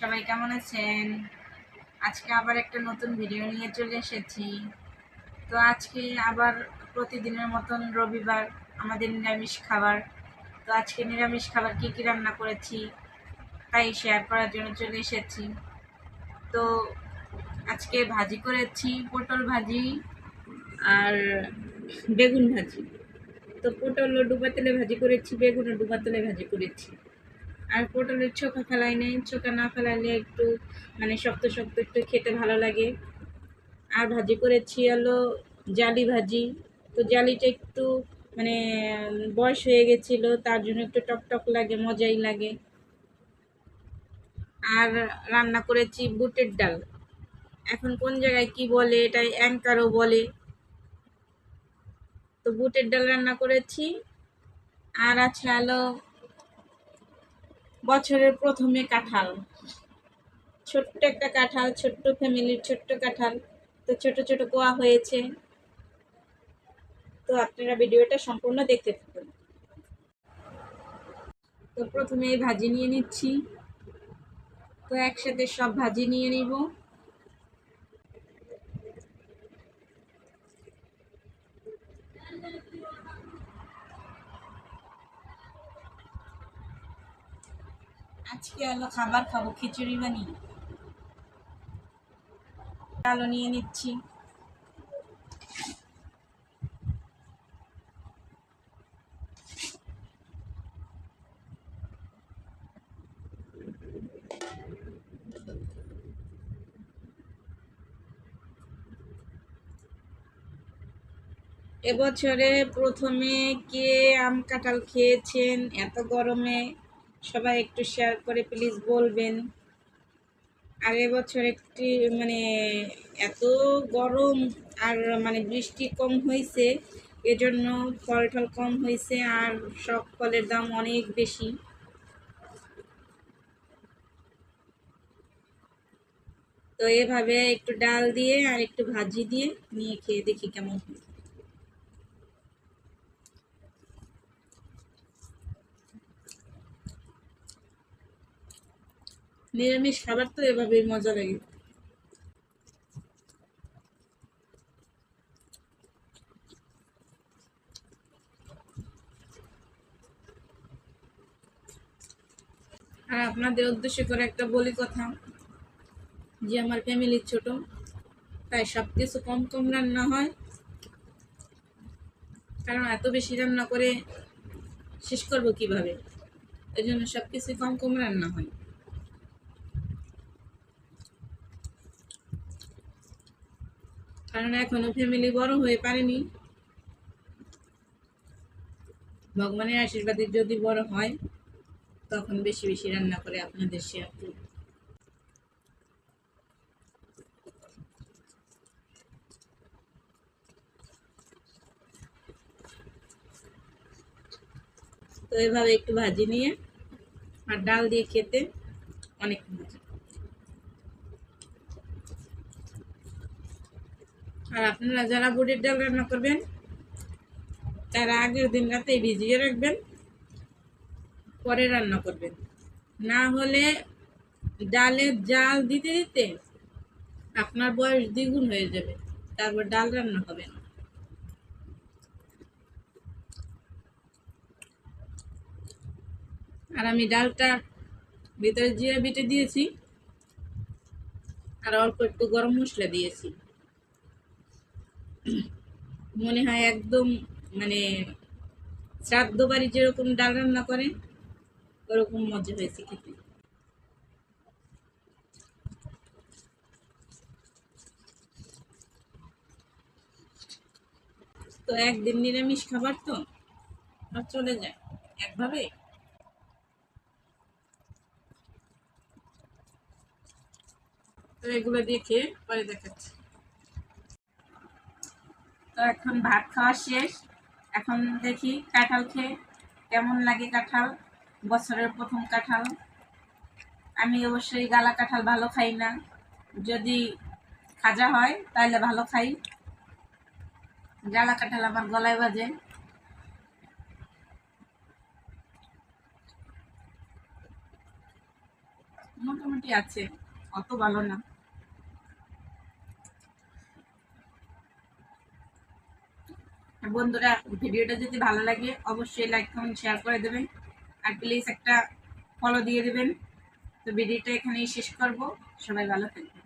সবাই কেমন আছেন? আজকে আবার একটা নতুন ভিডিও নিয়ে চলে এসেছি। তো আজকে আবার প্রতিদিনের মতন রবিবার আমাদের নিরামিষ খাবার। তো আজকে নিরামিষ খাবার কি কি রান্না করেছি তাই শেয়ার করার জন্য চলে এসেছি। তো আজকে ভাজি করেছি, পটল ভাজি আর বেগুন ভাজি। তো পটল ডুবা তেলে ভাজি করেছি, বেগুন ডুবা তেলে ভাজি করেছি। আর পটলের চোখা ফেলাই নেই, চোখা না ফেলাইলে একটু শক্ত শক্ত একটু খেতে ভালো লাগে। আর ভাজি করেছি হলো জালি ভাজি। তো জালিটা একটু মানে বয়স হয়ে গেছিলো, তার জন্য একটু টক টক লাগে, মজাই লাগে। আর রান্না করেছি বুটের ডাল। এখন কোন জায়গায় কি বলে, এটা অ্যাঙ্কারও বলে। তো বুটের ডাল রান্না করেছি। আর আছে হলো বছরের প্রথমে কাঁঠাল, ছোট্ট একটা কাঁঠাল, ছোট্ট ফ্যামিলির ছোট্ট কাঁঠাল। তো ছোট ছোট কোয়া হয়েছে। তো আপনারা ভিডিওটা সম্পূর্ণ দেখতে থাকুন। তো প্রথমে ভাজি নিয়ে নিচ্ছি। তো একসাথে সব ভাজি নিয়ে নিব। আজকে হলো খাবার খাবো খিচুড়ি বানিয়ে। ডালও নিয়ে নিচ্ছি। এবছরে প্রথমে কে আম কাঁঠাল খেয়েছেন এত গরমে? সবাই একটু শেয়ার করে প্লিজ বলবেন। আর এবছর একটি এত গরম, আর বৃষ্টি কম হয়েছে, এজন্য ফল টল কম হয়েছে, আর সব ফলের দাম অনেক বেশি। তো এভাবে একটু ডাল দিয়ে আর একটু ভাজি দিয়ে নিয়ে খেয়ে দেখি কেমন হয়। নিরামিষ খাবার তো এভাবেই মজা লাগে। আর আপনাদের উদ্দেশ্য করে একটা বলি কথা, যে আমার ফ্যামিলি ছোট, তাই সব কিছু কম কম রান্না হয়। কারণ এত বেশি রান্না করে শেষ করবো কিভাবে, এই জন্য সব কিছু কম কম রান্না হয়। কারণ এখনো ফ্যামিলি বড় হয়ে পারেনি। ভগবানের আশীর্বাদে যদি বড় হয় তখন বেশি বেশি রান্না করে আপনাদের শেয়ার করব। তো এভাবে একটু ভাজি নিয়ে আর ডাল দিয়ে খেতে অনেক মজা। আর আপনারা যারা বুটের ডাল রান্না করবেন তারা আগের দিন রাতেই ভিজিয়ে রাখবেন, পরে রান্না করবেন। না হলে ডালের জাল দিতে দিতে আপনার বয়স দ্বিগুণ হয়ে যাবে, তারপর ডাল রান্না হবে না। আর আমি ডালটা ভিতরে জিরা বেটে দিয়েছি, আর অল্প একটু গরম মশলা দিয়েছি। মনে হয় একদম মানে শ্রাদ্ধ বাড়ি যেরকম ডাল রান্না করে ওরকম মজা হয়েছে খেতে। তো একদিন নিরামিষ খাবার তো আর চলে যায় একভাবে। তো এগুলো দিয়ে খেয়ে পরে দেখাচ্ছি। তো এখন ভাত খাওয়া শেষ। এখন দেখি কাঁঠাল খেয়ে কেমন লাগে। কাঁঠাল বছরের প্রথম কাঁঠাল। আমি অবশ্যই গালা কাঁঠাল ভালো খাই না, যদি খাজা হয় তাহলে ভালো খাই। গালা কাঁঠাল আমার গলায় বাজে। মোটামুটি আছে, অত ভালো না। বন্ধুরা, ভিডিওটা যদি ভালো লাগে অবশ্যই লাইক কমেন্ট শেয়ার করে দেবেন, আর প্লিজ একটা ফলো দিয়ে দেবেন। তো ভিডিওটা এখানেই শেষ করব। সবাই ভালো থাকবেন।